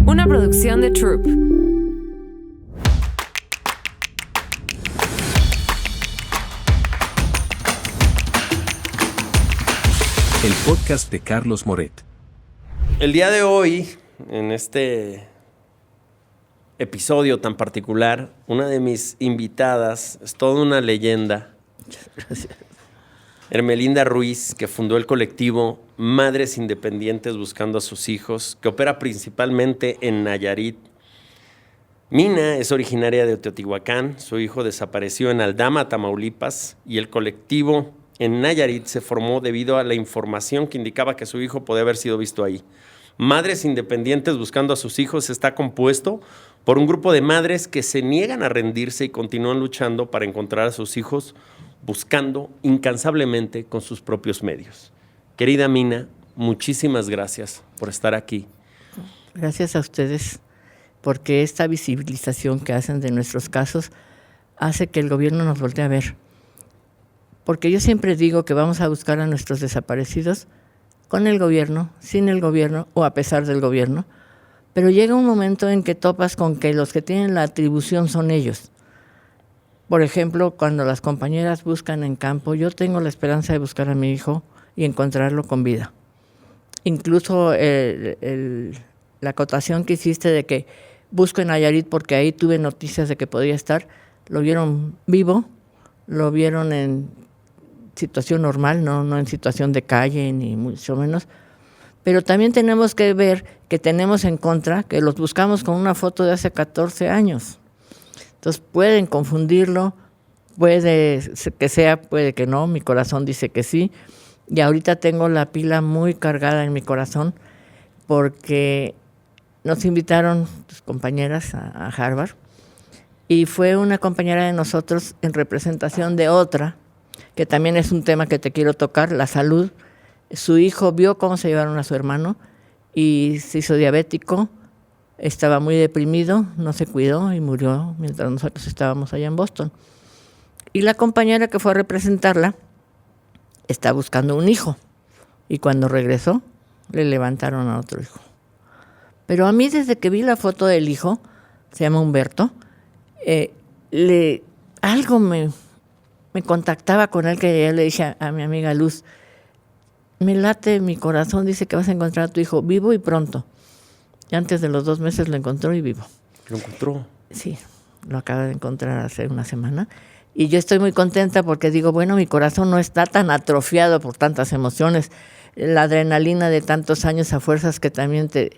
Una producción de Troop. El podcast de Carlos Moret. El día de hoy, en este episodio tan particular, una de mis invitadas es toda una leyenda. Gracias. Hermelinda Ruiz, que fundó el colectivo Madres Independientes Buscando a sus Hijos, que opera principalmente en Nayarit. Mina es originaria de Teotihuacán, su hijo desapareció en Aldama, Tamaulipas, y el colectivo en Nayarit se formó debido a la información que indicaba que su hijo podía haber sido visto ahí. Madres Independientes Buscando a sus Hijos está compuesto por un grupo de madres que se niegan a rendirse y continúan luchando para encontrar a sus hijos, buscando incansablemente con sus propios medios. Querida Mina, muchísimas gracias por estar aquí. Gracias a ustedes, porque esta visibilización que hacen de nuestros casos hace que el gobierno nos voltee a ver. Porque yo siempre digo que vamos a buscar a nuestros desaparecidos con el gobierno, sin el gobierno o a pesar del gobierno, pero llega un momento en que topas con que los que tienen la atribución son ellos. Por ejemplo, cuando las compañeras buscan en campo, yo tengo la esperanza de buscar a mi hijo y encontrarlo con vida. Incluso la acotación que hiciste de que busco en Nayarit porque ahí tuve noticias de que podía estar, lo vieron vivo, lo vieron en situación normal, no en situación de calle, ni mucho menos. Pero también tenemos que ver que tenemos en contra que los buscamos con una foto de hace 14 años. Entonces pueden confundirlo, puede que sea, puede que no, mi corazón dice que sí. Y ahorita tengo la pila muy cargada en mi corazón porque nos invitaron tus compañeras a Harvard y fue una compañera de nosotros en representación de otra, que también es un tema que te quiero tocar, la salud. Su hijo vio cómo se llevaron a su hermano y se hizo diabético, estaba muy deprimido, no se cuidó y murió mientras nosotros estábamos allá en Boston. Y la compañera que fue a representarla está buscando un hijo y cuando regresó le levantaron a otro hijo. Pero a mí desde que vi la foto del hijo, se llama Humberto, algo me contactaba con él, que yo le dije a mi amiga Luz, me late mi corazón, dice que vas a encontrar a tu hijo vivo y pronto. Y antes de los 2 meses lo encontró y vivo. ¿Lo encontró? Sí, lo acaba de encontrar hace una semana. Y yo estoy muy contenta porque digo, bueno, mi corazón no está tan atrofiado por tantas emociones. La adrenalina de tantos años a fuerzas que también te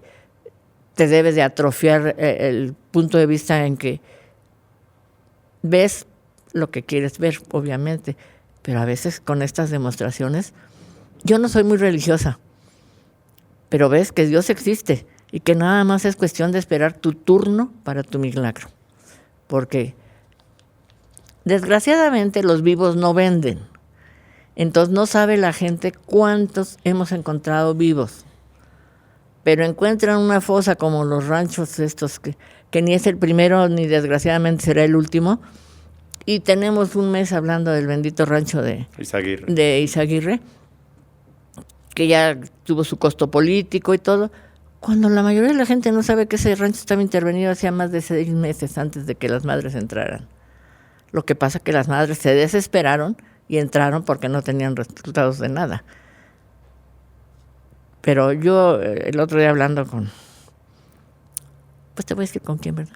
debe de atrofiar el punto de vista en que ves lo que quieres ver, obviamente, pero a veces con estas demostraciones, yo no soy muy religiosa, pero ves que Dios existe y que nada más es cuestión de esperar tu turno para tu milagro, porque desgraciadamente los vivos no venden, entonces no sabe la gente cuántos hemos encontrado vivos, pero encuentran una fosa como los ranchos estos, que ni es el primero ni desgraciadamente será el último. Y tenemos un mes hablando del bendito rancho de Izaguirre, que ya tuvo su costo político y todo, cuando la mayoría de la gente no sabe que ese rancho estaba intervenido hacía más de 6 meses antes de que las madres entraran. Lo que pasa es que las madres se desesperaron y entraron porque no tenían resultados de nada. Pero yo el otro día hablando pues te voy a decir con quién, ¿verdad?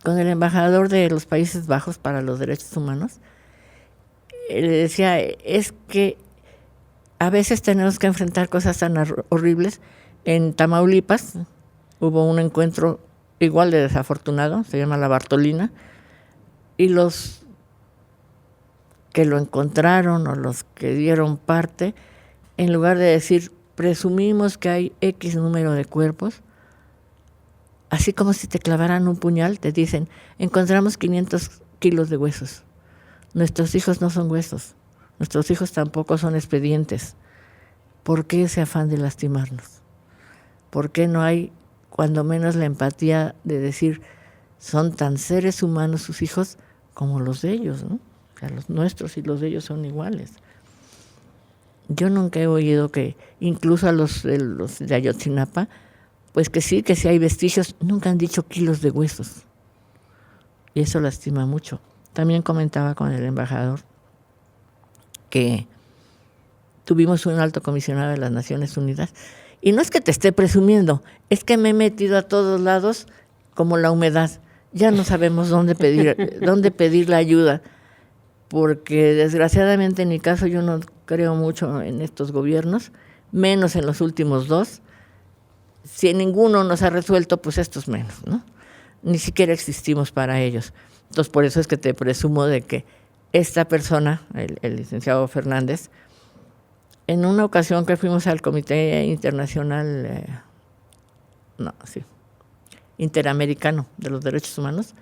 Con el embajador de los Países Bajos para los Derechos Humanos, le decía, es que a veces tenemos que enfrentar cosas tan horribles. En Tamaulipas hubo un encuentro igual de desafortunado, se llama La Bartolina, y los que lo encontraron o los que dieron parte, en lugar de decir, presumimos que hay X número de cuerpos, así como si te clavaran un puñal, te dicen, encontramos 500 kilos de huesos. Nuestros hijos no son huesos. Nuestros hijos tampoco son expedientes. ¿Por qué ese afán de lastimarnos? ¿Por qué no hay, cuando menos, la empatía de decir, son tan seres humanos sus hijos como los de ellos, ¿no? O sea, los nuestros y los de ellos son iguales. Yo nunca he oído que incluso a los de Ayotzinapa Pues que sí hay vestigios, nunca han dicho kilos de huesos. Y eso lastima mucho. También comentaba con el embajador que tuvimos un alto comisionado de las Naciones Unidas. Y no es que te esté presumiendo, es que me he metido a todos lados como la humedad. Ya no sabemos dónde pedir la ayuda, porque desgraciadamente en mi caso yo no creo mucho en estos gobiernos, menos en los últimos 2. Si ninguno nos ha resuelto, pues estos menos, ¿no? Ni siquiera existimos para ellos. Entonces, por eso es que te presumo de que esta persona, el licenciado Fernández, en una ocasión que fuimos al Comité Internacional, Interamericano de los Derechos Humanos,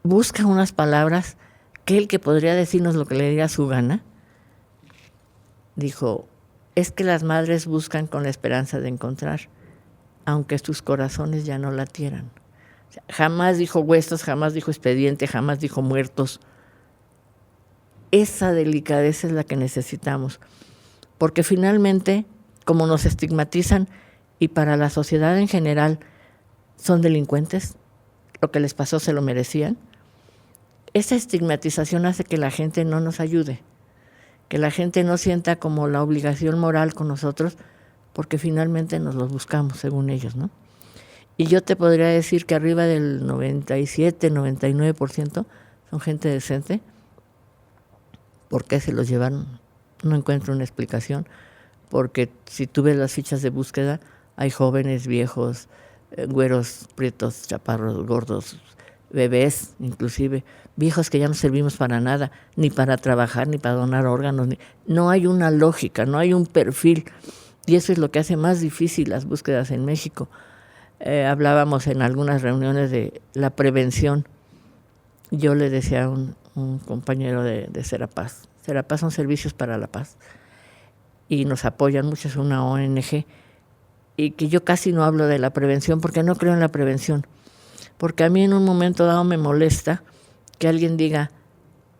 busca unas palabras que él, que podría decirnos lo que le diera su gana, dijo: es que las madres buscan con la esperanza de encontrar, aunque sus corazones ya no latieran. O sea, jamás dijo huesos, jamás dijo expediente, jamás dijo muertos. Esa delicadeza es la que necesitamos, porque finalmente, como nos estigmatizan, y para la sociedad en general son delincuentes, lo que les pasó se lo merecían, esa estigmatización hace que la gente no nos ayude, que la gente no sienta como la obligación moral con nosotros, porque finalmente nos los buscamos, según ellos, ¿no? Y yo te podría decir que arriba del 97, 99% son gente decente. ¿Por qué se los llevaron? No encuentro una explicación, porque si tú ves las fichas de búsqueda, hay jóvenes, viejos, güeros, prietos, chaparros, gordos, bebés, inclusive, viejos que ya no servimos para nada, ni para trabajar, ni para donar órganos. No hay una lógica, no hay un perfil, y eso es lo que hace más difícil las búsquedas en México. Hablábamos en algunas reuniones de la prevención. Yo le decía a un compañero de Serapaz. Serapaz son servicios para la paz y nos apoyan mucho, es una ONG, y que yo casi no hablo de la prevención porque no creo en la prevención, porque a mí en un momento dado me molesta que alguien diga: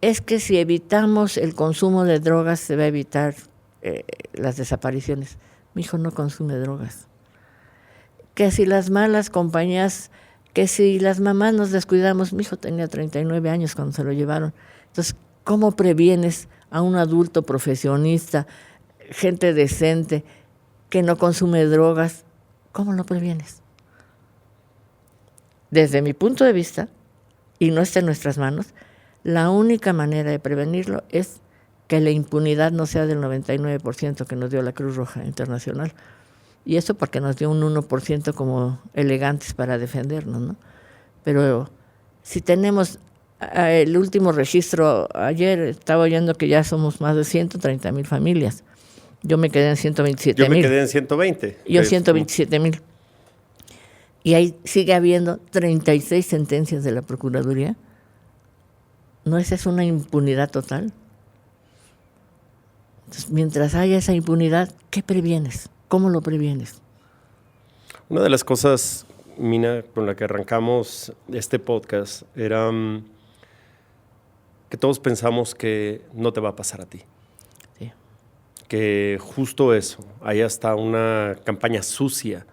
es que si evitamos el consumo de drogas se va a evitar las desapariciones. Mi hijo no consume drogas. Que si las malas compañías, que si las mamás nos descuidamos, mi hijo tenía 39 años cuando se lo llevaron. Entonces, ¿cómo previenes a un adulto profesionista, gente decente, que no consume drogas? ¿Cómo lo previenes? Desde mi punto de vista, y no está en nuestras manos, la única manera de prevenirlo es que la impunidad no sea del 99% que nos dio la Cruz Roja Internacional. Y eso porque nos dio un 1% como elegantes para defendernos, ¿no? Pero si tenemos el último registro, ayer estaba oyendo que ya somos más de 130,000 familias. Yo me quedé en 127,000. Yo me quedé en 120. Yo 127,000. Y ahí sigue habiendo 36 sentencias de la Procuraduría. ¿No esa es una impunidad total? Entonces, mientras haya esa impunidad, ¿qué previenes? ¿Cómo lo previenes? Una de las cosas, Mina, con la que arrancamos este podcast era que todos pensamos que no te va a pasar a ti. Sí. Que justo eso, hay hasta una campaña sucia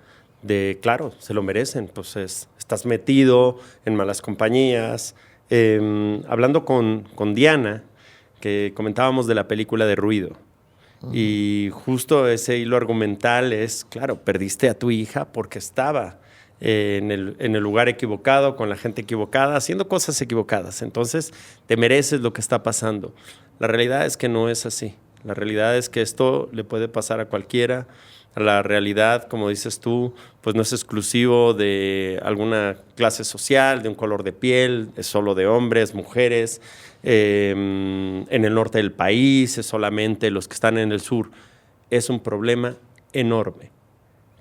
de, claro, se lo merecen, pues estás metido en malas compañías. Hablando con Diana, que comentábamos de la película de Ruido, y justo ese hilo argumental es, claro, perdiste a tu hija porque estaba en el lugar equivocado, con la gente equivocada, haciendo cosas equivocadas. Entonces, te mereces lo que está pasando. La realidad es que no es así. La realidad es que esto le puede pasar a cualquiera. La realidad, como dices tú, pues no es exclusivo de alguna clase social, de un color de piel, es solo de hombres, mujeres. En el norte del país, es solamente los que están en el sur. Es un problema enorme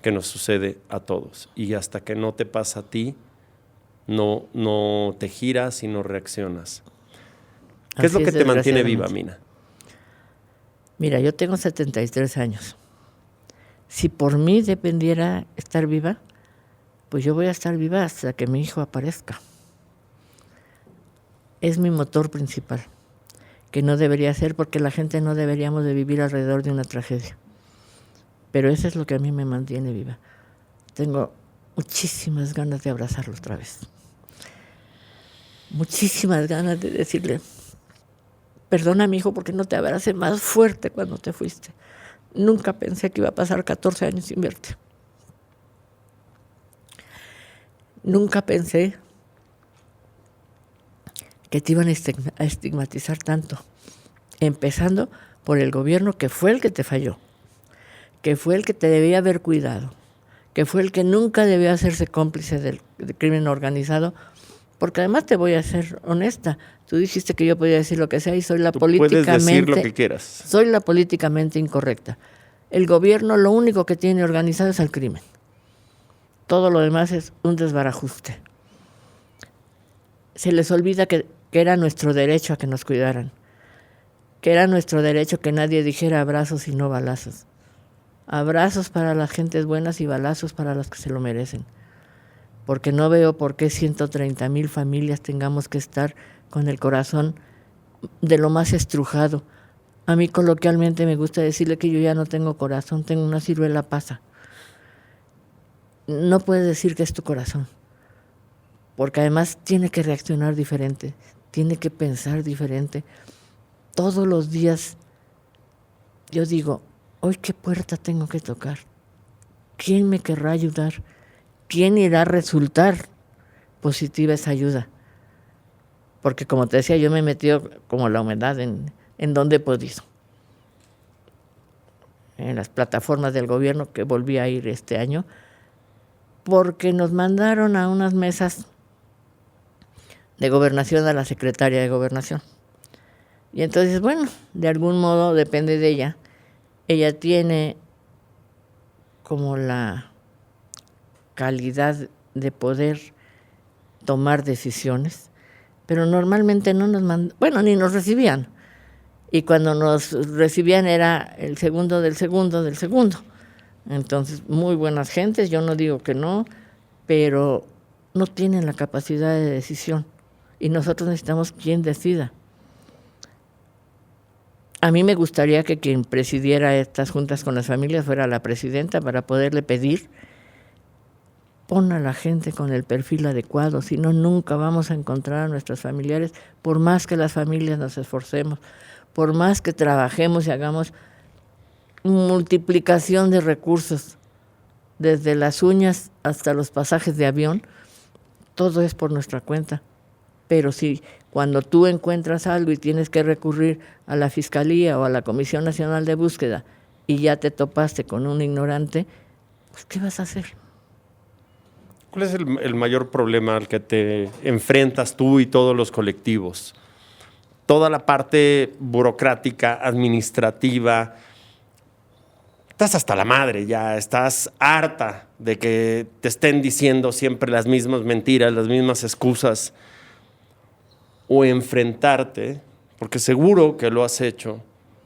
que nos sucede a todos. Y hasta que no te pasa a ti, no te giras y no reaccionas. ¿Qué es lo que te mantiene viva, Mina? Mira, yo tengo 73 años. Si por mí dependiera estar viva, pues yo voy a estar viva hasta que mi hijo aparezca. Es mi motor principal, que no debería ser, porque la gente no deberíamos de vivir alrededor de una tragedia. Pero eso es lo que a mí me mantiene viva. tengo muchísimas ganas de abrazarlo otra vez. Muchísimas ganas de decirle, perdona, mi hijo, porque no te abracé más fuerte cuando te fuiste. Nunca pensé que iba a pasar 14 años sin verte. Nunca pensé que te iban a estigmatizar tanto, empezando por el gobierno que fue el que te falló, que fue el que te debía haber cuidado, que fue el que nunca debió hacerse cómplice del crimen organizado, porque además te voy a ser honesta, tú dijiste que yo podía decir lo que sea y soy la políticamente... Puedes decir lo que quieras. Soy la políticamente incorrecta. El gobierno lo único que tiene organizado es el crimen. Todo lo demás es un desbarajuste. Se les olvida que era nuestro derecho a que nos cuidaran, que era nuestro derecho que nadie dijera abrazos y no balazos. Abrazos para las gentes buenas y balazos para las que se lo merecen. Porque no veo por qué 130,000 familias tengamos que estar con el corazón de lo más estrujado. A mí coloquialmente me gusta decirle que yo ya no tengo corazón, tengo una ciruela pasa. No puedes decir que es tu corazón, porque además tiene que reaccionar diferente, tiene que pensar diferente. Todos los días yo digo, hoy qué puerta tengo que tocar, ¿quién me querrá ayudar? ¿Quién irá a resultar positiva esa ayuda? Porque como te decía, yo me he metido como la humedad en donde he podido. En las plataformas del gobierno, que volví a ir este año, porque nos mandaron a unas mesas de gobernación a la secretaria de Gobernación. Y entonces, bueno, de algún modo depende de ella. Ella tiene como la calidad de poder tomar decisiones, pero normalmente no nos mandan, bueno, ni nos recibían. Y cuando nos recibían era el segundo del segundo del segundo. Entonces, muy buenas gentes, yo no digo que no, pero no tienen la capacidad de decisión. Y nosotros necesitamos quien decida. A mí me gustaría que quien presidiera estas juntas con las familias fuera la presidenta para poderle pedir, pon a la gente con el perfil adecuado, si no, nunca vamos a encontrar a nuestros familiares, por más que las familias nos esforcemos, por más que trabajemos y hagamos multiplicación de recursos, desde las uñas hasta los pasajes de avión, todo es por nuestra cuenta. Pero si cuando tú encuentras algo y tienes que recurrir a la Fiscalía o a la Comisión Nacional de Búsqueda y ya te topaste con un ignorante, pues ¿qué vas a hacer? ¿Cuál es el mayor problema al que te enfrentas tú y todos los colectivos? Toda la parte burocrática, administrativa. Estás hasta la madre ya, estás harta de que te estén diciendo siempre las mismas mentiras, las mismas excusas. O enfrentarte, porque seguro que lo has hecho,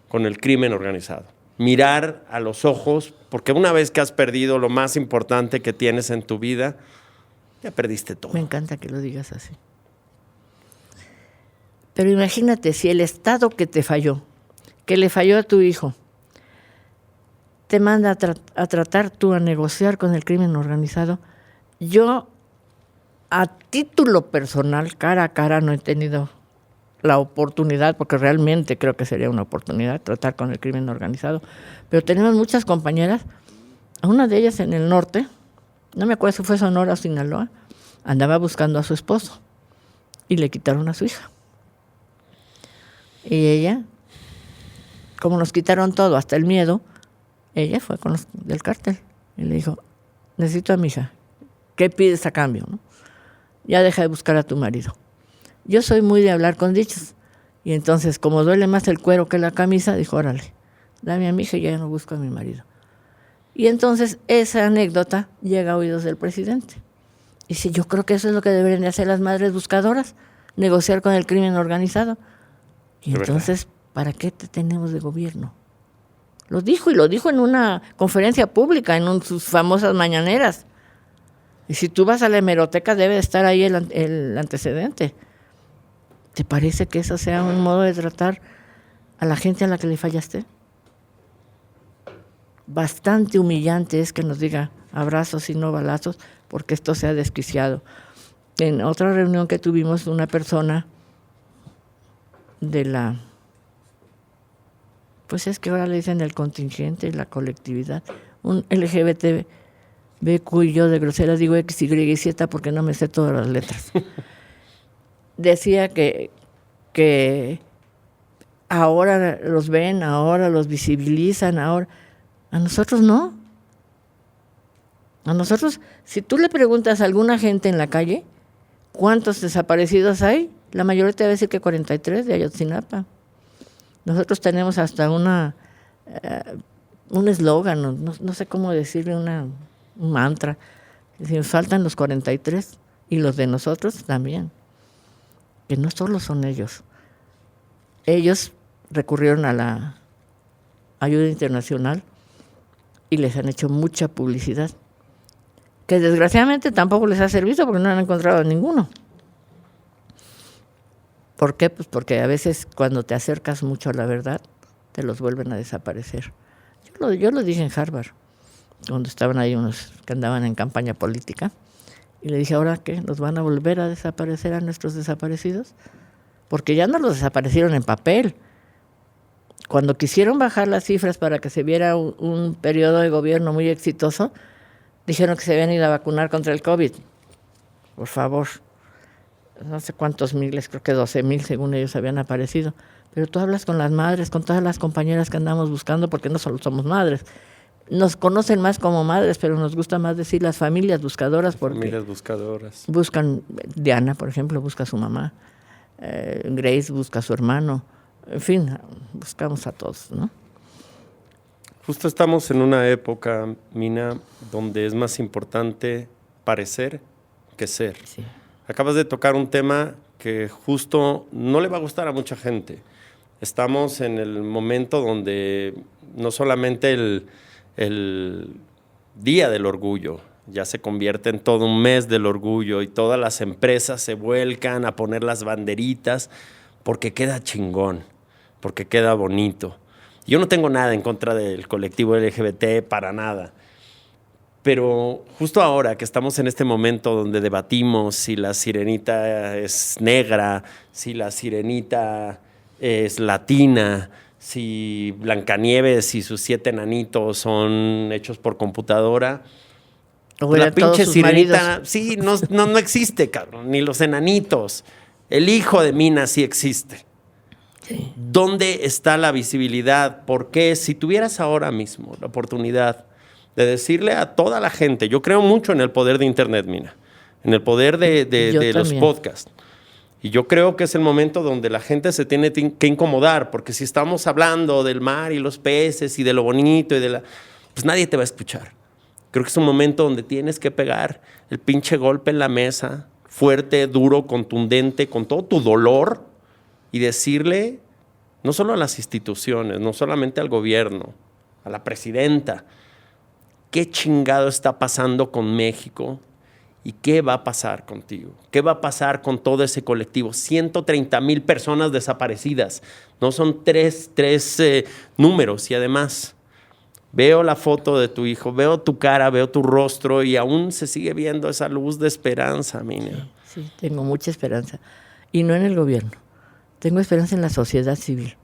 con el crimen organizado. Mirar a los ojos, porque una vez que has perdido lo más importante que tienes en tu vida, ya perdiste todo. Me encanta que lo digas así. Pero imagínate, si el Estado que te falló, que le falló a tu hijo, te manda a tratar tú a negociar con el crimen organizado, yo a título personal, cara a cara, no he tenido la oportunidad, porque realmente creo que sería una oportunidad tratar con el crimen organizado, pero tenemos muchas compañeras, una de ellas en el norte, no me acuerdo si fue Sonora o Sinaloa, andaba buscando a su esposo y le quitaron a su hija. Y ella, como nos quitaron todo, hasta el miedo, ella fue con los del cártel y le dijo, necesito a mi hija, ¿qué pides a cambio? ¿No? Ya deja de buscar a tu marido. Yo soy muy de hablar con dichos. Y entonces, como duele más el cuero que la camisa, dijo, órale, dame a mi hija y ya no busco a mi marido. Y entonces esa anécdota llega a oídos del presidente. Y dice, yo creo que eso es lo que deberían de hacer las madres buscadoras, negociar con el crimen organizado. Y entonces, ¿para qué te tenemos de gobierno? Lo dijo, y lo dijo en una conferencia pública, en sus famosas mañaneras. Y si tú vas a la hemeroteca, debe de estar ahí el antecedente. ¿Te parece que eso sea un modo de tratar a la gente a la que le fallaste? Bastante humillante es que nos diga, abrazos y no balazos, porque esto se ha desquiciado. En otra reunión que tuvimos, una persona de la, pues es que ahora le dicen el contingente, la colectividad, un LGBTQ, y yo de grosera digo X, Y y Z porque no me sé todas las letras. Decía que ahora los ven, ahora los visibilizan, ahora. A nosotros no. A nosotros, si tú le preguntas a alguna gente en la calle, ¿cuántos desaparecidos hay? La mayoría te va a decir que 43 de Ayotzinapa. Nosotros tenemos hasta un eslogan, no sé cómo decirle, un mantra. Decimos, faltan los 43 y los de nosotros también. Que no solo son ellos. Ellos recurrieron a la ayuda internacional y les han hecho mucha publicidad, que desgraciadamente tampoco les ha servido porque no han encontrado a ninguno. ¿Por qué? Pues porque a veces cuando te acercas mucho a la verdad, te los vuelven a desaparecer. Yo lo dije en Harvard, cuando estaban ahí unos que andaban en campaña política, y le dije, ¿ahora qué? ¿Nos van a volver a desaparecer a nuestros desaparecidos? Porque ya no los desaparecieron en papel. Cuando quisieron bajar las cifras para que se viera un periodo de gobierno muy exitoso, dijeron que se habían ido a vacunar contra el COVID. Por favor. No sé cuántos miles, creo que 12,000 según ellos habían aparecido. Pero tú hablas con las madres, con todas las compañeras que andamos buscando, porque no solo somos madres. Nos conocen más como madres, pero nos gusta más decir las familias buscadoras. Porque familias buscadoras. Buscan, Diana, por ejemplo, busca a su mamá. Grace busca a su hermano. En fin, buscamos a todos, ¿no? Justo estamos en una época, Mina, donde es más importante parecer que ser. Sí. Acabas de tocar un tema que justo no le va a gustar a mucha gente. Estamos en el momento donde no solamente el Día del Orgullo ya se convierte en todo un mes del orgullo y todas las empresas se vuelcan a poner las banderitas porque queda chingón, porque queda bonito. Yo no tengo nada en contra del colectivo LGBT, para nada. Pero justo ahora que estamos en este momento donde debatimos si la sirenita es negra, si la sirenita es latina, si Blancanieves y sus 7 enanitos son hechos por computadora, la pinche sirenita, maridos. Sí, no existe, cabrón, ni los enanitos. El hijo de Mina sí existe. Sí. ¿Dónde está la visibilidad? Porque si tuvieras ahora mismo la oportunidad de decirle a toda la gente, yo creo mucho en el poder de Internet, Mina, en el poder de los podcasts. Y yo creo que es el momento donde la gente se tiene que incomodar, porque si estamos hablando del mar y los peces y de lo bonito y pues nadie te va a escuchar. Creo que es un momento donde tienes que pegar el pinche golpe en la mesa, fuerte, duro, contundente, con todo tu dolor, y decirle, no solo a las instituciones, no solamente al gobierno, a la presidenta, qué chingado está pasando con México y qué va a pasar contigo. ¿Qué va a pasar con todo ese colectivo? 130,000 personas desaparecidas. No son tres números. Y además, veo la foto de tu hijo, veo tu cara, veo tu rostro y aún se sigue viendo esa luz de esperanza, Mina. Sí, tengo mucha esperanza. Y no en el gobierno. Tengo esperanza en la sociedad civil.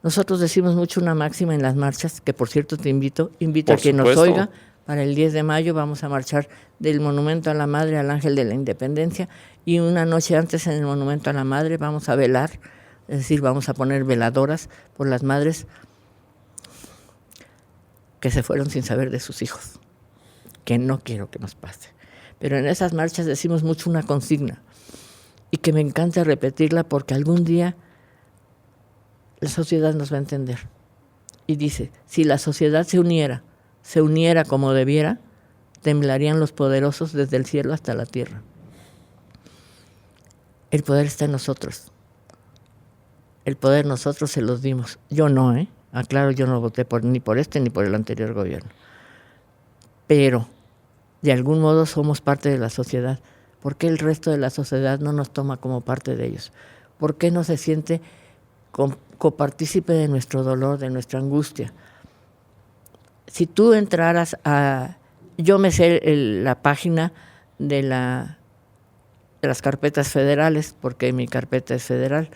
Nosotros decimos mucho una máxima en las marchas, que por cierto te invito a quien nos oiga. Para el 10 de mayo vamos a marchar del Monumento a la Madre al Ángel de la Independencia, y una noche antes en el Monumento a la Madre vamos a velar, es decir, vamos a poner veladoras por las madres que se fueron sin saber de sus hijos, que no quiero que nos pase. Pero en esas marchas decimos mucho una consigna, y que me encanta repetirla porque algún día la sociedad nos va a entender. Y dice, si la sociedad se uniera como debiera, temblarían los poderosos desde el cielo hasta la tierra. El poder está en nosotros. El poder nosotros se los dimos. Yo no, aclaro, yo no voté ni por este ni por el anterior gobierno. Pero, de algún modo somos parte de la sociedad. ¿Por qué el resto de la sociedad no nos toma como parte de ellos? ¿Por qué no se siente copartícipe de nuestro dolor, de nuestra angustia? Si tú entraras a yo me sé la página de las carpetas federales, porque mi carpeta es federal,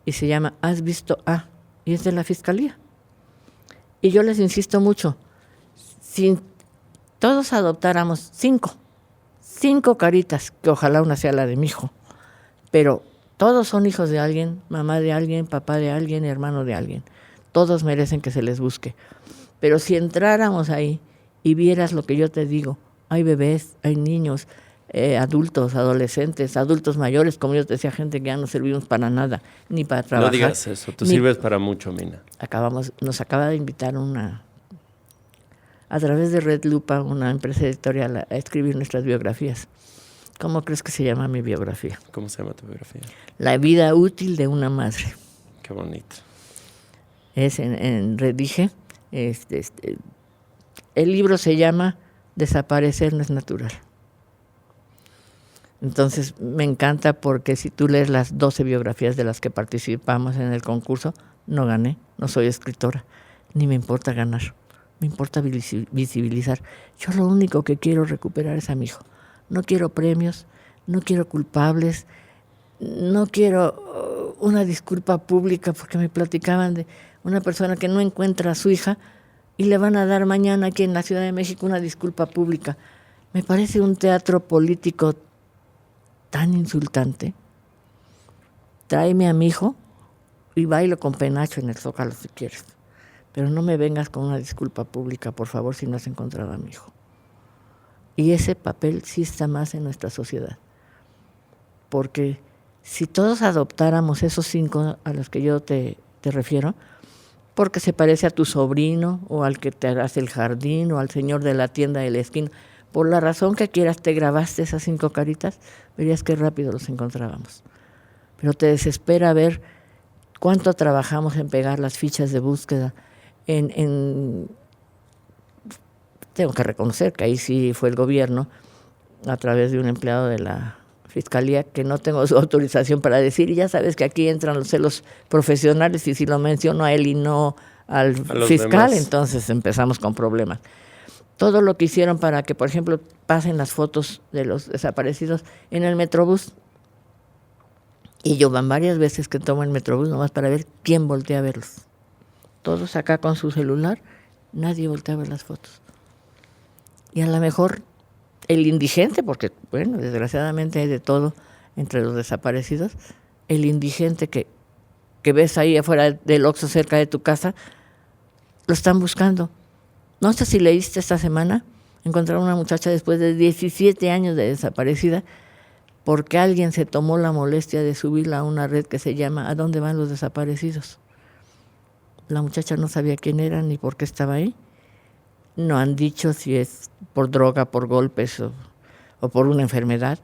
y se llama ¿Has visto a? Y es de la Fiscalía. Y yo les insisto mucho, si todos adoptáramos 5 caritas, que ojalá una sea la de mi hijo, pero todos son hijos de alguien, mamá de alguien, papá de alguien, hermano de alguien. Todos merecen que se les busque. Pero si entráramos ahí y vieras lo que yo te digo, hay bebés, hay niños, adultos, adolescentes, adultos mayores, como yo te decía, gente que ya no servimos para nada, ni para trabajar. No digas eso, tú sirves para mucho, Mina. Nos acaba de invitar a través de Red Lupa, una empresa editorial, a escribir nuestras biografías. ¿Cómo crees que se llama mi biografía? ¿Cómo se llama tu biografía? La vida útil de una madre. Qué bonito. Es en Redige. El libro se llama Desaparecer no es natural. Entonces me encanta porque si tú lees las 12 biografías de las que participamos en el concurso, no gané, no soy escritora, ni me importa ganar, me importa visibilizar. Yo lo único que quiero recuperar es a mi hijo. No quiero premios, no quiero culpables, no quiero una disculpa pública, porque me platicaban de una persona que no encuentra a su hija y le van a dar mañana aquí en la Ciudad de México una disculpa pública. Me parece un teatro político tan insultante. Tráeme a mi hijo y bailo con penacho en el Zócalo si quieres, pero no me vengas con una disculpa pública, por favor, si no has encontrado a mi hijo. Y ese papel sí está más en nuestra sociedad, porque si todos adoptáramos esos 5 a los que yo te refiero, porque se parece a tu sobrino o al que te hace el jardín o al señor de la tienda de la esquina, por la razón que quieras, te grabaste esas 5 caritas, verías qué rápido los encontrábamos. Pero te desespera ver cuánto trabajamos en pegar las fichas de búsqueda. Tengo que reconocer que ahí sí fue el gobierno, a través de un empleado de la Fiscalía, que no tengo su autorización para decir, y ya sabes que aquí entran los celos profesionales, y si lo menciono a él y no al fiscal, demás, entonces empezamos con problemas. Todo lo que hicieron para que, por ejemplo, pasen las fotos de los desaparecidos en el Metrobús. Y yo van varias veces que tomo el Metrobús nomás para ver quién voltea a verlos. Todos acá con su celular, nadie voltea a ver las fotos. Y a lo mejor el indigente, porque, bueno, desgraciadamente hay de todo entre los desaparecidos, el indigente que ves ahí afuera del Oxxo cerca de tu casa, lo están buscando. No sé si leíste esta semana, encontraron una muchacha después de 17 años de desaparecida, porque alguien se tomó la molestia de subirla a una red que se llama ¿A dónde van los desaparecidos? La muchacha no sabía quién era ni por qué estaba ahí. No han dicho si es por droga, por golpes o por una enfermedad,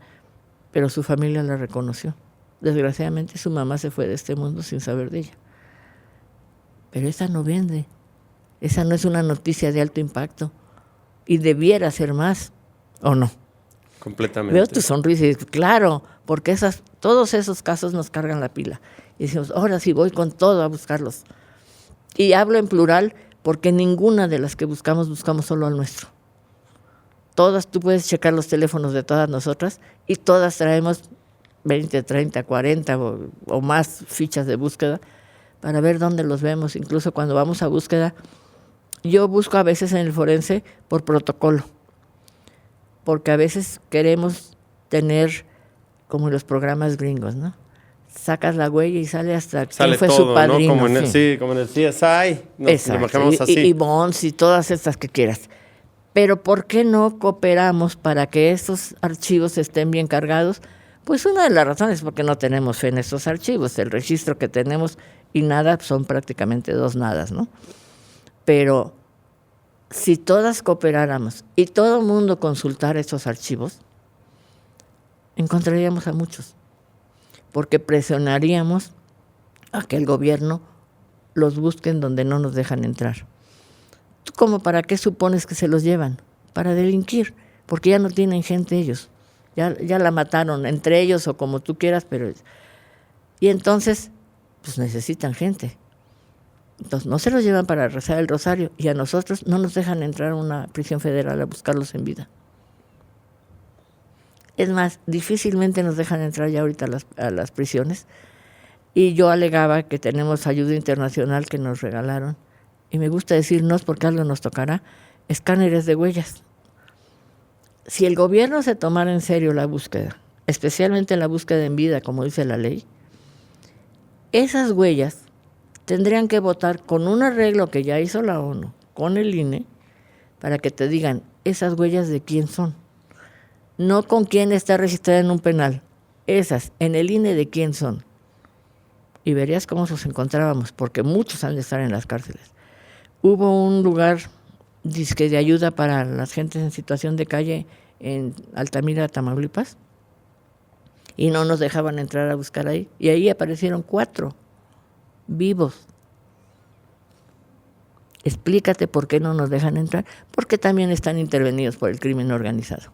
pero su familia la reconoció. Desgraciadamente su mamá se fue de este mundo sin saber de ella. Pero esa no vende. Esa no es una noticia de alto impacto. Y debiera ser más, ¿o no? Completamente. Veo tu sonrisa y digo, claro, porque todos esos casos nos cargan la pila. Y decimos, ahora sí voy con todo a buscarlos. Y hablo en plural porque ninguna de las que buscamos solo al nuestro. Todas, tú puedes checar los teléfonos de todas nosotras y todas traemos 20, 30, 40 o más fichas de búsqueda para ver dónde los vemos. Incluso cuando vamos a búsqueda, yo busco a veces en el forense por protocolo, porque a veces queremos tener, como en los programas gringos, ¿no? Sacas la huella y sale hasta quién fue todo, su padrino. ¿no? Como en el CSI, nos imaginamos así. Y Bonds y todas estas que quieras. Pero ¿por qué no cooperamos para que estos archivos estén bien cargados? Pues una de las razones es porque no tenemos fe en estos archivos. El registro que tenemos y nada son prácticamente 2 nadas, ¿no? Pero si todas cooperáramos y todo el mundo consultara esos archivos, encontraríamos a muchos, porque presionaríamos a que el gobierno los busque en donde no nos dejan entrar. ¿Tú cómo para qué supones que se los llevan? Para delinquir, porque ya no tienen gente ellos, ya la mataron entre ellos o como tú quieras, pero y entonces pues necesitan gente. Entonces no se los llevan para rezar el rosario y a nosotros no nos dejan entrar a una prisión federal a buscarlos en vida. Es más, difícilmente nos dejan entrar ya ahorita a las prisiones. Y yo alegaba que tenemos ayuda internacional que nos regalaron. Y me gusta decirnos, porque algo nos tocará, escáneres de huellas. Si el gobierno se tomara en serio la búsqueda, especialmente la búsqueda en vida, como dice la ley, esas huellas tendrían que votar con un arreglo que ya hizo la ONU, con el INE, para que te digan esas huellas de quién son. No con quién está registrada en un penal. Esas, en el INE, de quién son. Y verías cómo nos encontrábamos, porque muchos han de estar en las cárceles. Hubo un lugar disque de ayuda para las gentes en situación de calle en Altamira, Tamaulipas, y no nos dejaban entrar a buscar ahí. Y ahí aparecieron 4 vivos. Explícate por qué no nos dejan entrar, porque también están intervenidos por el crimen organizado.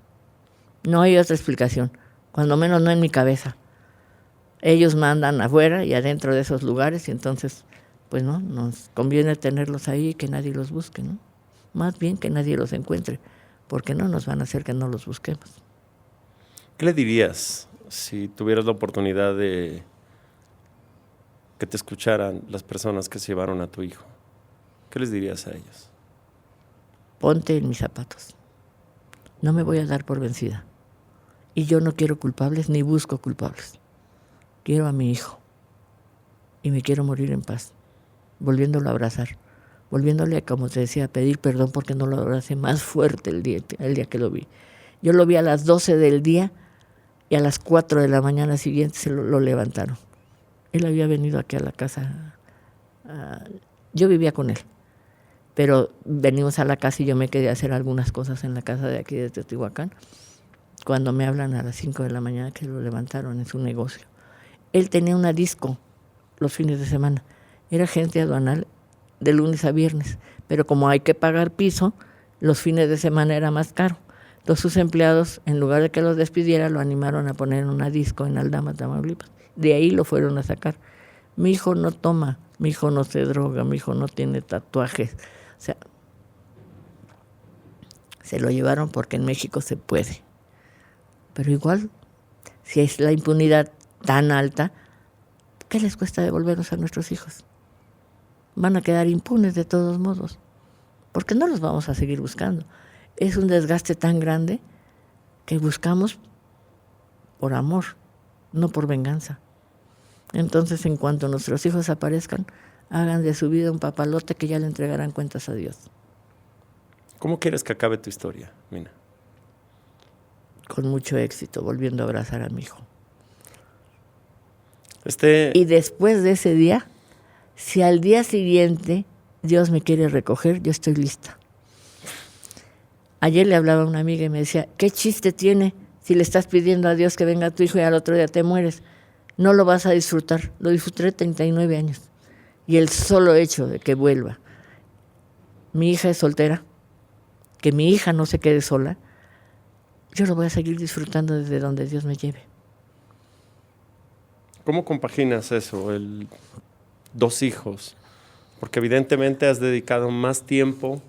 No hay otra explicación, cuando menos no en mi cabeza. Ellos mandan afuera y adentro de esos lugares y entonces, pues no, nos conviene tenerlos ahí y que nadie los busque, ¿no? Más bien que nadie los encuentre, porque no nos van a hacer que no los busquemos. ¿Qué le dirías si tuvieras la oportunidad de que te escucharan las personas que se llevaron a tu hijo? ¿Qué les dirías a ellos? Ponte en mis zapatos. No me voy a dar por vencida. Y yo no quiero culpables ni busco culpables. Quiero a mi hijo. Y me quiero morir en paz, volviéndolo a abrazar, volviéndole, como te decía, a pedir perdón porque no lo abracé más fuerte el día que lo vi. Yo lo vi a las 12 del día y a las 4 de la mañana siguiente se lo levantaron. Él había venido aquí a la casa. Yo vivía con él, pero venimos a la casa y yo me quedé a hacer algunas cosas en la casa de aquí de Teotihuacán. Cuando me hablan a las 5 de la mañana que lo levantaron en su negocio. Él tenía una disco los fines de semana. Era agente aduanal de lunes a viernes, pero como hay que pagar piso, los fines de semana era más caro. Entonces sus empleados, en lugar de que los despidiera, lo animaron a poner una disco en Aldama, Tamaulipas. De ahí lo fueron a sacar. Mi hijo no toma, mi hijo no se droga, mi hijo no tiene tatuajes. O sea, se lo llevaron porque en México se puede. Pero igual, si es la impunidad tan alta, ¿qué les cuesta devolvernos a nuestros hijos? Van a quedar impunes de todos modos, porque no los vamos a seguir buscando. Es un desgaste tan grande que buscamos por amor, no por venganza. Entonces, en cuanto nuestros hijos aparezcan, hagan de su vida un papalote que ya le entregarán cuentas a Dios. ¿Cómo quieres que acabe tu historia, Mina? Con mucho éxito, volviendo a abrazar a mi hijo. Y después de ese día, si al día siguiente Dios me quiere recoger, yo estoy lista. Ayer le hablaba a una amiga y me decía, ¿qué chiste tiene si le estás pidiendo a Dios que venga tu hijo y al otro día te mueres? No lo vas a disfrutar. Lo disfruté 39 años. Y el solo hecho de que vuelva, mi hija es soltera, que mi hija no se quede sola, yo lo voy a seguir disfrutando desde donde Dios me lleve. ¿Cómo compaginas eso, 2 hijos? Porque evidentemente has dedicado más tiempo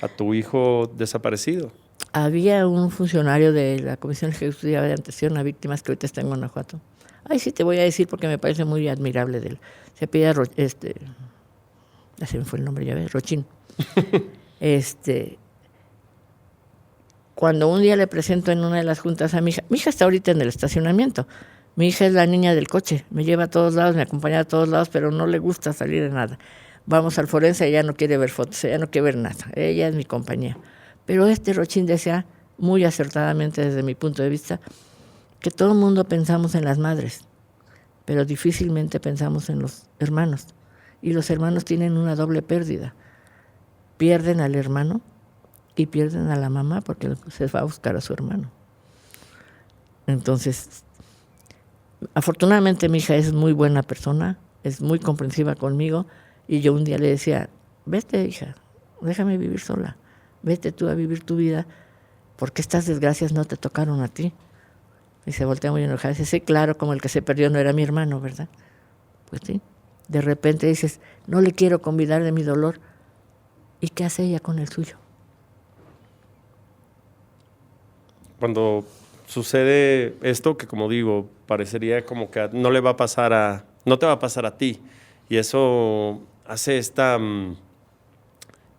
a tu hijo desaparecido. Había un funcionario de la Comisión Ejecutiva de Atención a Víctimas que ahorita está en Guanajuato. Ay, sí te voy a decir porque me parece muy admirable de él. Se apellida ya se me fue el nombre, ya ves, Rochín. Cuando un día le presento en una de las juntas a mi hija está ahorita en el estacionamiento. Mi hija es la niña del coche, me lleva a todos lados, me acompaña a todos lados, pero no le gusta salir de nada. Vamos al forense, ella no quiere ver fotos, ella no quiere ver nada, ella es mi compañía. Pero Rochín decía, muy acertadamente desde mi punto de vista, que todo el mundo pensamos en las madres, pero difícilmente pensamos en los hermanos. Y los hermanos tienen una doble pérdida. Pierden al hermano y pierden a la mamá porque se va a buscar a su hermano. Entonces, afortunadamente mi hija es muy buena persona, es muy comprensiva conmigo, y yo un día le decía, vete hija, déjame vivir sola, vete tú a vivir tu vida, porque estas desgracias no te tocaron a ti. Y se voltea muy enojada y dice, sí, claro, como el que se perdió no era mi hermano, ¿verdad? Pues sí, De repente dices, no le quiero convidar de mi dolor. ¿Y qué hace ella con el suyo? Cuando sucede esto, que como digo, parecería como que no te va a pasar a ti. Y eso hace esta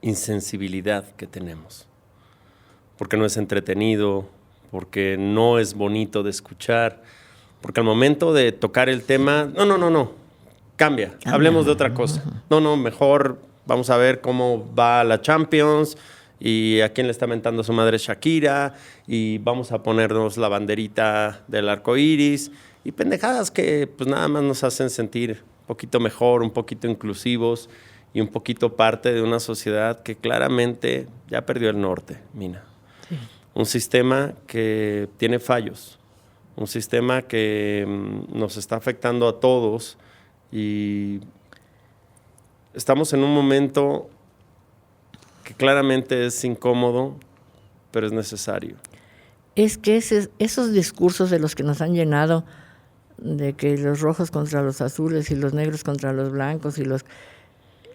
insensibilidad que tenemos. Porque no es entretenido, porque no es bonito de escuchar, porque al momento de tocar el tema, no, cambia, hablemos de otra cosa. No, mejor vamos a ver cómo va la Champions y a quién le está mentando a su madre Shakira y vamos a ponernos la banderita del arco iris y pendejadas que pues nada más nos hacen sentir un poquito mejor, un poquito inclusivos y un poquito parte de una sociedad que claramente ya perdió el norte, Mina. Sí. Un sistema que tiene fallos, un sistema que nos está afectando a todos y estamos en un momento que claramente es incómodo, pero es necesario. Es que esos discursos de los que nos han llenado, de que los rojos contra los azules y los negros contra los blancos,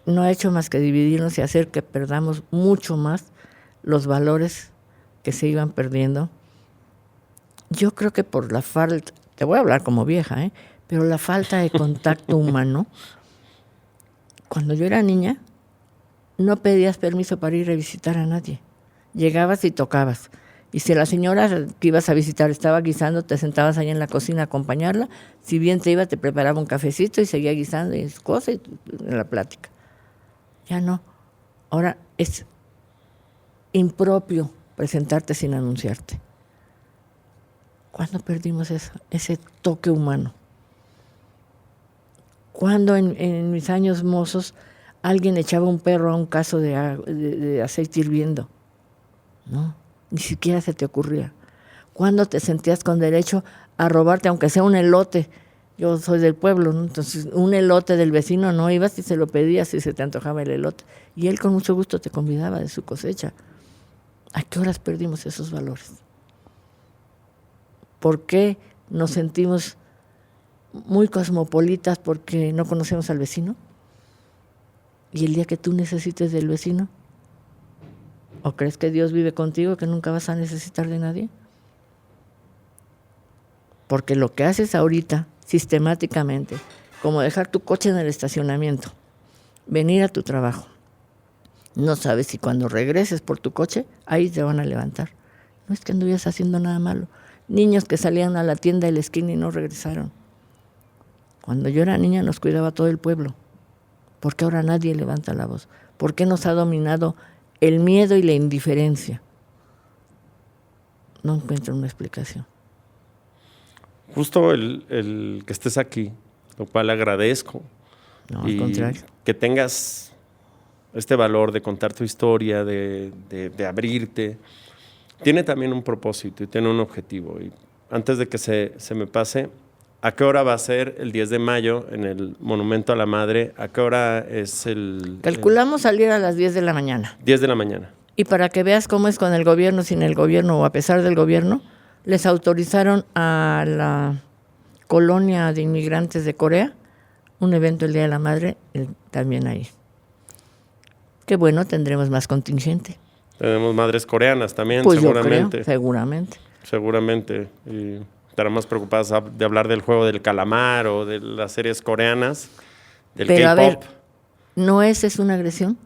no ha hecho más que dividirnos y hacer que perdamos mucho más los valores que se iban perdiendo. Yo creo que por la falta, te voy a hablar como vieja, pero la falta de contacto humano. Cuando yo era niña, no pedías permiso para ir a visitar a nadie. Llegabas y tocabas. Y si la señora que ibas a visitar estaba guisando, te sentabas ahí en la cocina a acompañarla. Si bien te iba, te preparaba un cafecito y seguía guisando y cosas en la plática. Ya no. Ahora es impropio presentarte sin anunciarte. ¿Cuándo perdimos eso? Ese toque humano? Cuando en mis años mozos alguien echaba un perro a un caso de aceite hirviendo? No, ni siquiera se te ocurría. ¿Cuándo te sentías con derecho a robarte, aunque sea un elote? Yo soy del pueblo, ¿no? Entonces un elote del vecino no ibas y se lo pedías si se te antojaba el elote. Y él con mucho gusto te convidaba de su cosecha. ¿A qué horas perdimos esos valores? ¿Por qué nos sentimos muy cosmopolitas porque no conocemos al vecino? ¿Y el día que tú necesites del vecino? ¿O crees que Dios vive contigo, que nunca vas a necesitar de nadie? Porque lo que haces ahorita, sistemáticamente, como dejar tu coche en el estacionamiento, venir a tu trabajo, no sabes si cuando regreses por tu coche, ahí te van a levantar. No es que anduvieras haciendo nada malo. Niños que salían a la tienda de la esquina y no regresaron. Cuando yo era niña nos cuidaba todo el pueblo. ¿Por qué ahora nadie levanta la voz? ¿Por qué nos ha dominado el miedo y la indiferencia? No encuentro una explicación. Justo el que estés aquí, lo cual agradezco. No, al contrario. Que tengas este valor de contar tu historia, de abrirte, tiene también un propósito y tiene un objetivo. Y antes de que se me pase, ¿a qué hora va a ser el 10 de mayo en el Monumento a la Madre? ¿A qué hora es el...? Calculamos salir a las 10 de la mañana. 10 de la mañana. Y para que veas cómo es con el gobierno, sin el gobierno o a pesar del gobierno, les autorizaron a la colonia de inmigrantes de Corea un evento el Día de la Madre, también ahí. Qué bueno, tendremos más contingente. Tenemos madres coreanas también, pues seguramente. Yo creo, seguramente. Seguramente. Y estarán más preocupadas de hablar del juego del calamar o de las series coreanas, del Pero K-pop. a ver, ¿no esa es una agresión?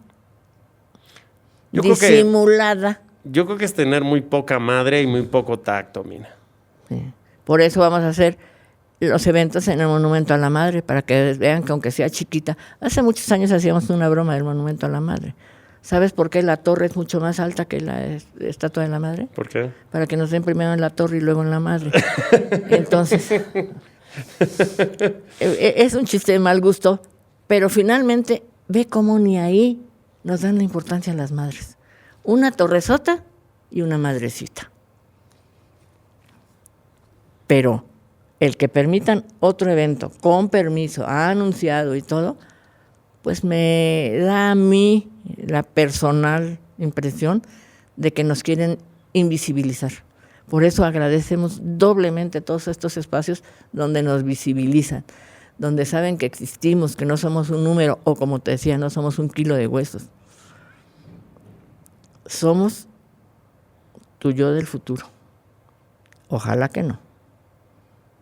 Yo disimulada. Yo creo que es tener muy poca madre y muy poco tacto, Mina. Sí. Por eso vamos a hacer los eventos en el Monumento a la Madre, para que vean que aunque sea chiquita. Hace muchos años hacíamos una broma del Monumento a la Madre. ¿Sabes por qué la torre es mucho más alta que la estatua de la Madre? ¿Por qué? Para que nos den primero en la torre y luego en la Madre. Entonces, es un chiste de mal gusto, pero finalmente ve cómo ni ahí nos dan la importancia a las madres. Una torresota y una madrecita. Pero el que permitan otro evento con permiso, anunciado y todo, pues me da a mí la personal impresión de que nos quieren invisibilizar. Por eso agradecemos doblemente todos estos espacios donde nos visibilizan, donde saben que existimos, que no somos un número, o como te decía, no somos un kilo de huesos. Somos tu yo del futuro. Ojalá que no.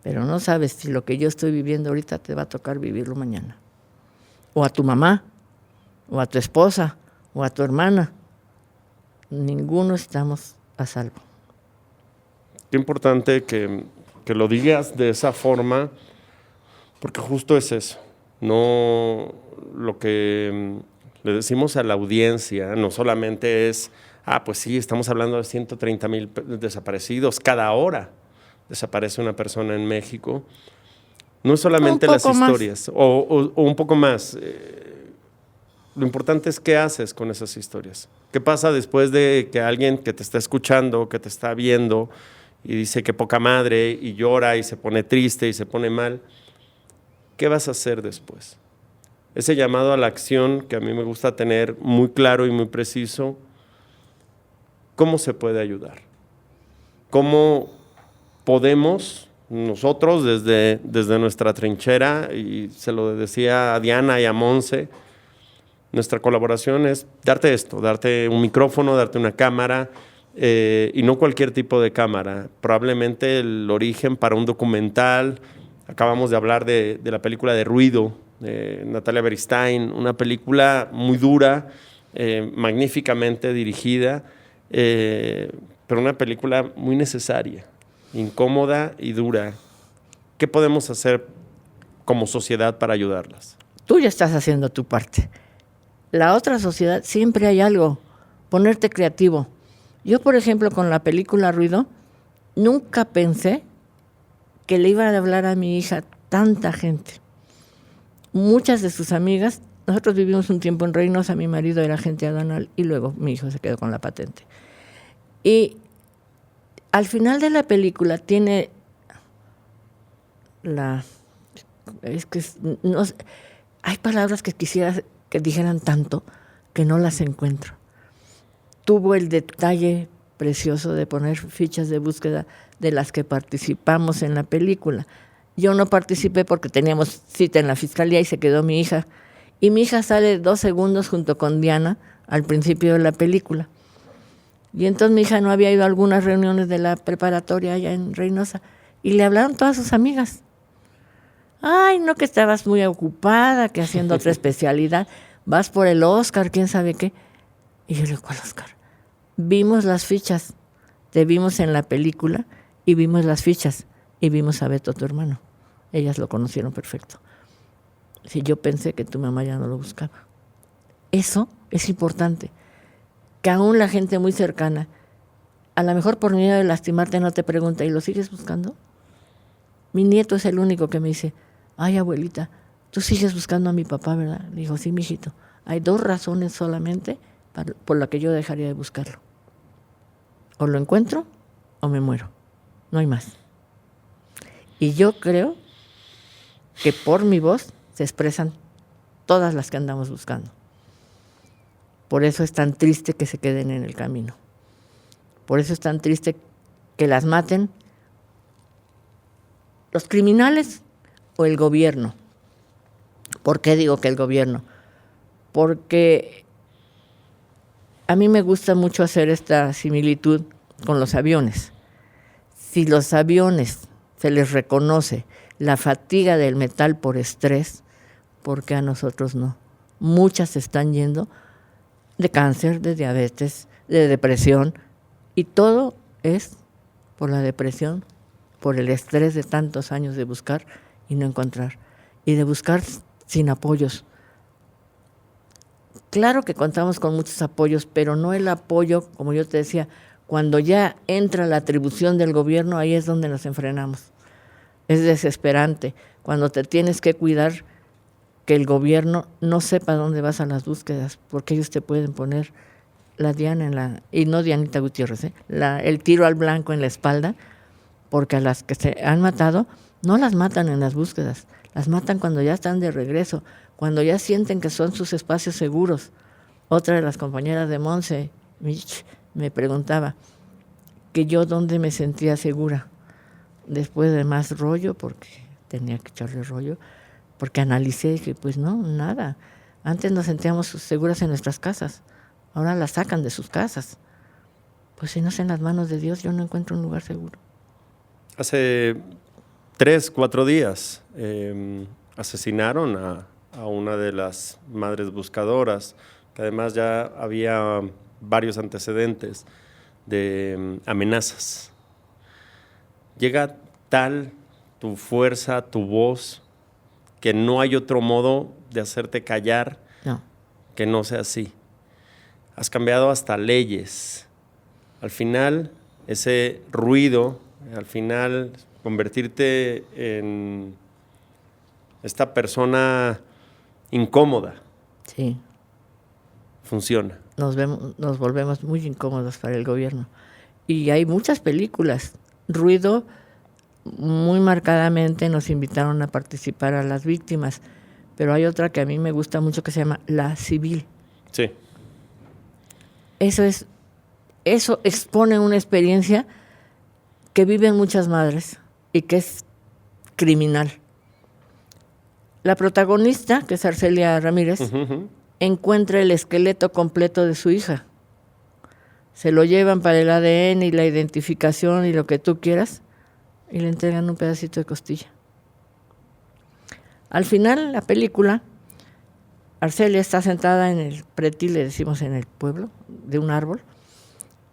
Pero no sabes si lo que yo estoy viviendo ahorita te va a tocar vivirlo mañana. O a tu mamá, o a tu esposa, o a tu hermana. Ninguno estamos a salvo. Qué importante que lo digas de esa forma, porque justo es eso. No, lo que le decimos a la audiencia no solamente es, pues sí, estamos hablando de 130,000 desaparecidos cada hora. Desaparece una persona en México. No es solamente las historias, o un poco más. Lo importante es qué haces con esas historias. ¿Qué pasa después de que alguien que te está escuchando, que te está viendo y dice que poca madre y llora y se pone triste y se pone mal? ¿Qué vas a hacer después? Ese llamado a la acción que a mí me gusta tener muy claro y muy preciso. ¿Cómo se puede ayudar? ¿Cómo podemos nosotros desde nuestra trinchera, y se lo decía a Diana y a Monse, nuestra colaboración es darte esto, darte un micrófono, darte una cámara, y no cualquier tipo de cámara, probablemente el origen para un documental. Acabamos de hablar de la película de Ruido, de Natalia Beristain, una película muy dura, magníficamente dirigida, pero una película muy necesaria, incómoda y dura. ¿Qué podemos hacer como sociedad para ayudarlas? Tú ya estás haciendo tu parte. La otra sociedad, siempre hay algo, ponerte creativo. Yo, por ejemplo, con la película Ruido, nunca pensé que le iba a hablar a mi hija tanta gente. Muchas de sus amigas, nosotros vivimos un tiempo en Reynosa, mi marido era agente aduanal y luego mi hijo se quedó con la patente. Y al final de la película tiene hay palabras que quisiera que dijeran tanto que no las encuentro. Tuvo el detalle precioso de poner fichas de búsqueda de las que participamos en la película. Yo no participé porque teníamos cita en la fiscalía y se quedó mi hija. Y mi hija sale 2 segundos junto con Diana al principio de la película. Y entonces mi hija no había ido a algunas reuniones de la preparatoria allá en Reynosa y le hablaron todas sus amigas. Ay, no, que estabas muy ocupada, que haciendo otra especialidad, vas por el Oscar, quién sabe qué. Y yo le digo, ¿cuál Oscar? Vimos las fichas, te vimos en la película y vimos las fichas y vimos a Beto, tu hermano. Ellas lo conocieron perfecto. Si yo pensé que tu mamá ya no lo buscaba. Eso es importante, que aún la gente muy cercana, a lo mejor por miedo de lastimarte, no te pregunta, ¿y lo sigues buscando? Mi nieto es el único que me dice, ay, abuelita, tú sigues buscando a mi papá, ¿verdad? Le digo, sí, mijito. Hay 2 razones solamente por las que yo dejaría de buscarlo. O lo encuentro o me muero. No hay más. Y yo creo que por mi voz se expresan todas las que andamos buscando. Por eso es tan triste que se queden en el camino. Por eso es tan triste que las maten los criminales o el gobierno. ¿Por qué digo que el gobierno? Porque a mí me gusta mucho hacer esta similitud con los aviones. Si los aviones se les reconoce la fatiga del metal por estrés, ¿por qué a nosotros no? Muchas se están yendo de cáncer, de diabetes, de depresión, y todo es por la depresión, por el estrés de tantos años de buscar y no encontrar, y de buscar sin apoyos. Claro que contamos con muchos apoyos, pero no el apoyo, como yo te decía, cuando ya entra la atribución del gobierno, ahí es donde nos enfrenamos. Es desesperante, cuando te tienes que cuidar que el gobierno no sepa dónde vas a las búsquedas, porque ellos te pueden poner la diana y no Dianita Gutiérrez, el tiro al blanco en la espalda, porque a las que se han matado, no las matan en las búsquedas, las matan cuando ya están de regreso, cuando ya sienten que son sus espacios seguros. Otra de las compañeras de Monse me preguntaba que yo dónde me sentía segura, después de más rollo, porque tenía que echarle rollo, porque analicé que pues no, nada. Antes nos sentíamos seguras en nuestras casas, ahora las sacan de sus casas. Pues si no es en las manos de Dios, yo no encuentro un lugar seguro. Hace 3, 4 días asesinaron a una de las madres buscadoras, que además ya había varios antecedentes de amenazas. Llega tal tu fuerza, tu voz, que no hay otro modo de hacerte callar que no sea así. Has cambiado hasta leyes. Al final, ese ruido, al final convertirte en esta persona incómoda. Sí. Funciona. Nos volvemos muy incómodos para el gobierno. Y hay muchas películas. Ruido, muy marcadamente nos invitaron a participar a las víctimas, pero hay otra que a mí me gusta mucho que se llama La Civil. Sí. Eso expone una experiencia que viven muchas madres y que es criminal. La protagonista, que es Arcelia Ramírez, encuentra el esqueleto completo de su hija. Se lo llevan para el ADN y la identificación y lo que tú quieras, y le entregan un pedacito de costilla. Al final, la película, Arcelia está sentada en el pretil, le decimos en el pueblo, de un árbol,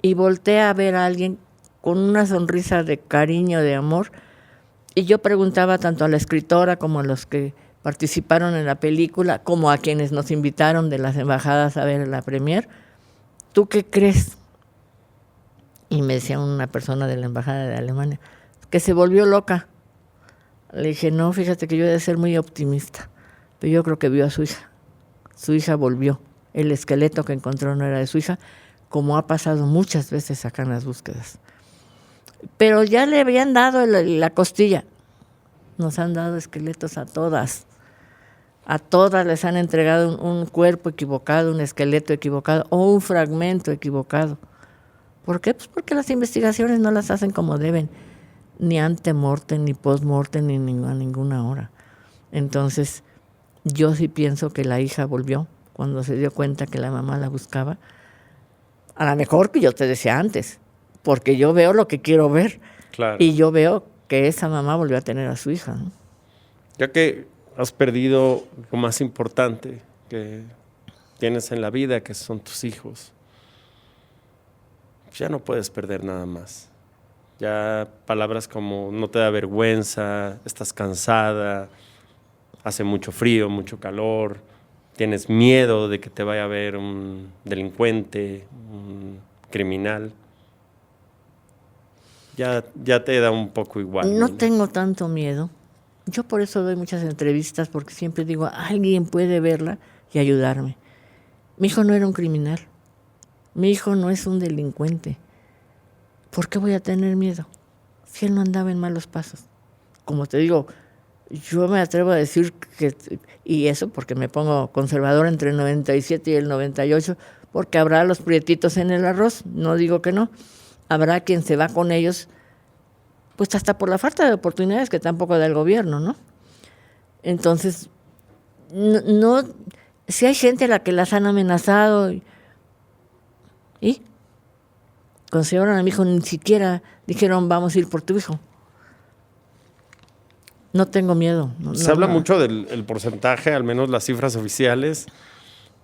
y voltea a ver a alguien con una sonrisa de cariño, de amor. Y yo preguntaba tanto a la escritora como a los que participaron en la película, como a quienes nos invitaron de las embajadas a ver la premier, ¿tú qué crees? Y me decía una persona de la embajada de Alemania, que se volvió loca. Le dije, no, fíjate que yo he de ser muy optimista, pero yo creo que vio a su hija. Su hija volvió. El esqueleto que encontró no era de su hija, como ha pasado muchas veces acá en las búsquedas. Pero ya le habían dado la costilla. Nos han dado esqueletos a todas. A todas les han entregado un cuerpo equivocado, un esqueleto equivocado o un fragmento equivocado. ¿Por qué? Pues porque las investigaciones no las hacen como deben, ni ante-mortem, ni post-mortem, ni a ninguna hora. Entonces, yo sí pienso que la hija volvió cuando se dio cuenta que la mamá la buscaba. A lo mejor que yo te decía antes, porque yo veo lo que quiero ver. Claro. Y yo veo que esa mamá volvió a tener a su hija, ¿no? Ya que has perdido lo más importante que tienes en la vida, que son tus hijos, ya no puedes perder nada más. Ya palabras como no te da vergüenza, estás cansada, hace mucho frío, mucho calor, tienes miedo de que te vaya a ver un delincuente, un criminal. Ya te da un poco igual. No tengo tanto miedo. Yo por eso doy muchas entrevistas, porque siempre digo, alguien puede verla y ayudarme. Mi hijo no era un criminal. Mi hijo no es un delincuente. ¿Por qué voy a tener miedo? Si él no andaba en malos pasos. Como te digo, yo me atrevo a decir que, y eso porque me pongo conservador entre el 97 y el 98, porque habrá los prietitos en el arroz, no digo que no. Habrá quien se va con ellos, pues hasta por la falta de oportunidades que tampoco da el gobierno, ¿no? Entonces, no si hay gente a la que las han amenazado y cuando se llevaron a mi hijo ni siquiera dijeron vamos a ir por tu hijo. No tengo miedo. Se habla mucho del porcentaje, al menos las cifras oficiales,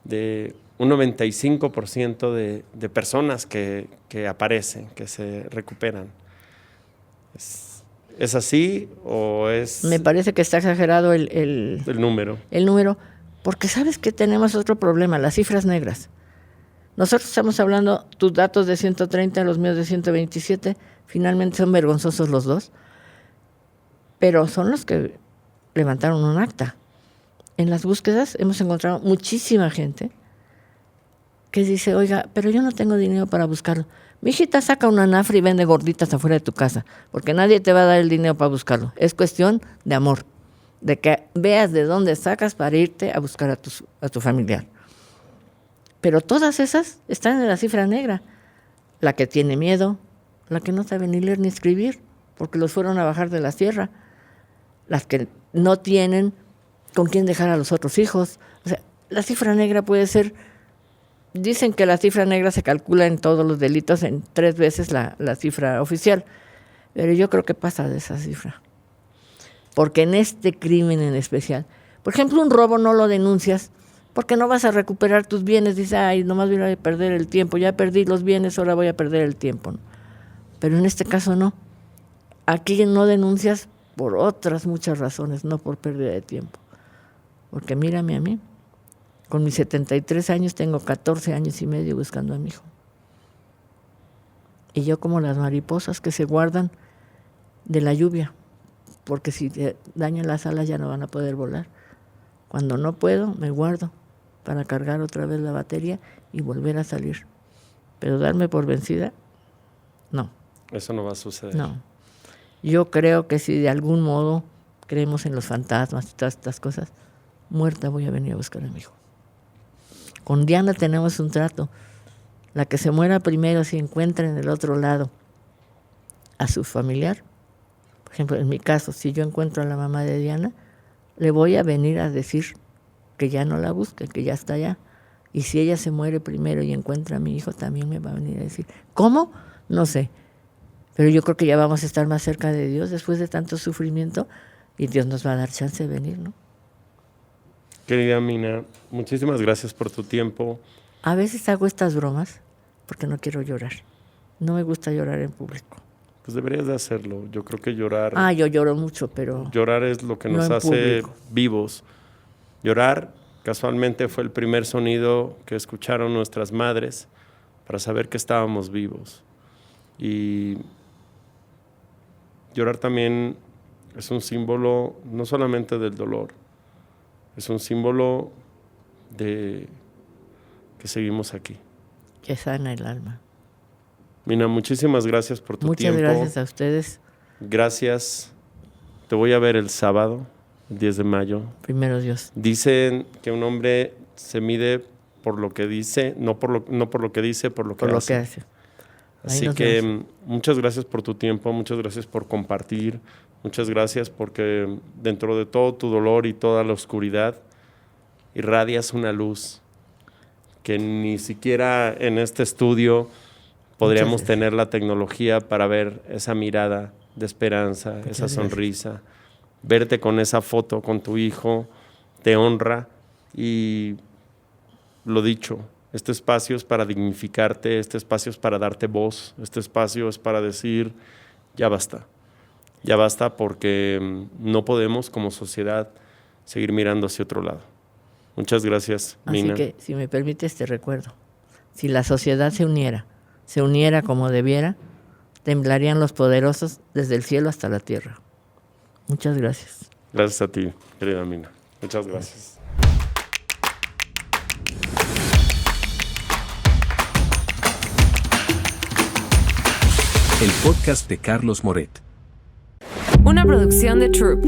de un 95% de personas que aparecen, que se recuperan. ¿Es así o es...? Me parece que está exagerado el número. El número, porque sabes que tenemos otro problema, las cifras negras. Nosotros estamos hablando, tus datos de 130, los míos de 127, finalmente son vergonzosos los dos, pero son los que levantaron un acta. En las búsquedas hemos encontrado muchísima gente que dice, oiga, pero yo no tengo dinero para buscarlo. Mi hijita saca una anafre y vende gorditas afuera de tu casa, porque nadie te va a dar el dinero para buscarlo. Es cuestión de amor, de que veas de dónde sacas para irte a buscar a tu familiar. Pero todas esas están en la cifra negra. La que tiene miedo, la que no sabe ni leer ni escribir, porque los fueron a bajar de la sierra. Las que no tienen con quién dejar a los otros hijos. O sea, la cifra negra puede ser, dicen que la cifra negra se calcula en todos los delitos en 3 veces la cifra oficial, pero yo creo que pasa de esa cifra. Porque en este crimen en especial, por ejemplo, un robo no lo denuncias porque no vas a recuperar tus bienes, dices, ay, nomás voy a perder el tiempo, ya perdí los bienes, ahora voy a perder el tiempo, ¿no? Pero en este caso no. Aquí no denuncias por otras muchas razones, no por pérdida de tiempo. Porque mírame a mí, con mis 73 años tengo 14 años y medio buscando a mi hijo. Y yo como las mariposas que se guardan de la lluvia, porque si te dañan las alas ya no van a poder volar. Cuando no puedo, me guardo para cargar otra vez la batería y volver a salir. Pero darme por vencida, no. Eso no va a suceder. No. Yo creo que si de algún modo creemos en los fantasmas y todas estas cosas, muerta voy a venir a buscar a mi hijo. Con Diana tenemos un trato. La que se muera primero, si encuentra en el otro lado a su familiar, por ejemplo, en mi caso, si yo encuentro a la mamá de Diana, le voy a venir a decir que ya no la busque, que ya está allá. Y si ella se muere primero y encuentra a mi hijo, también me va a venir a decir. ¿Cómo? No sé. Pero yo creo que ya vamos a estar más cerca de Dios después de tanto sufrimiento y Dios nos va a dar chance de venir, ¿no? Querida Mina, muchísimas gracias por tu tiempo. A veces hago estas bromas porque no quiero llorar. No me gusta llorar en público. Pues deberías de hacerlo. Yo creo que llorar... Yo lloro mucho, pero... Llorar es lo que no nos en hace público. vivos. Llorar, casualmente, fue el primer sonido que escucharon nuestras madres para saber que estábamos vivos. Y llorar también es un símbolo no solamente del dolor, es un símbolo de que seguimos aquí. Que sana el alma. Mina, muchísimas gracias por tu Muchas tiempo. gracias a ustedes. Gracias. Te voy a ver el sábado, el 10 de mayo. Primero Dios. Dicen que un hombre se mide por lo que dice, no por lo que dice, por lo que Por lo hace. que hace. Ahí Así nos que vemos. muchas gracias por tu tiempo, muchas gracias por compartir, muchas gracias porque dentro de todo tu dolor y toda la oscuridad irradias una luz que ni siquiera en este estudio podríamos gracias. tener la tecnología para ver esa mirada de esperanza, Muchas esa gracias. sonrisa. Verte con esa foto con tu hijo te honra y lo dicho, este espacio es para dignificarte, este espacio es para darte voz, este espacio es para decir, ya basta porque no podemos como sociedad seguir mirando hacia otro lado. Muchas gracias, Mina. Así que, si me permites, te recuerdo, si la sociedad se uniera como debiera, temblarían los poderosos desde el cielo hasta la tierra. Muchas gracias. Gracias a ti, querida Mina. Muchas gracias. El podcast de Carlos Moret. Una producción de Troop.